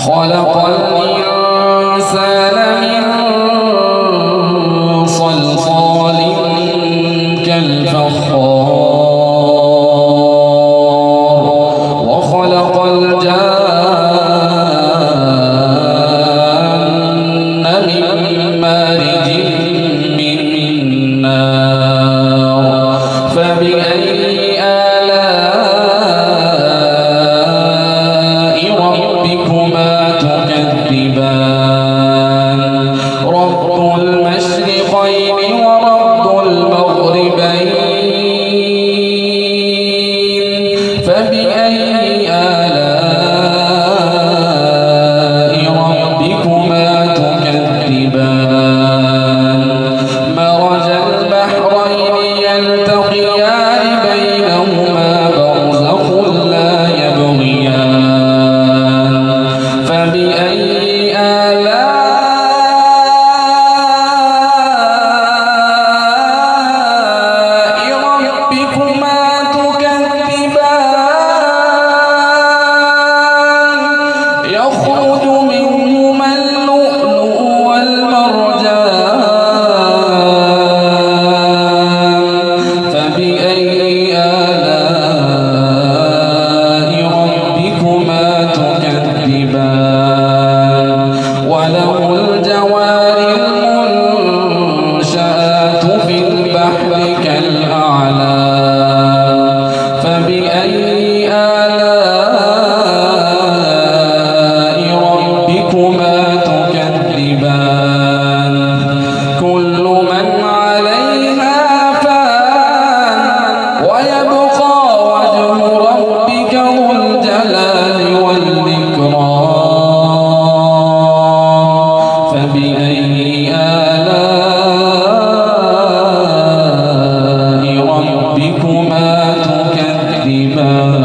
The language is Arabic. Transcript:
خلق الإنسان من صلصال كالفخار وخلق الجان من مارج من نار فبأي آلاء ربكما تكذبان رب المشرقين ورب المغربين فبأي آلاء ربكما تكذبان مرج البحرين يلتقيان بينهما برزخ لا يبغيان فبأي آلاء ربكما تكذبان يخرج منهما اللؤلؤ والمرجان فبأي آلاء ربكما تكذبان وله الجوار المنشآت في البحر كالأعلام فبأي آلاء ربكما تكذبان كل من عليها فان ويبقى وجه ربك ذو الجلال والإكرام فبأي آلاء ربكما تكذبان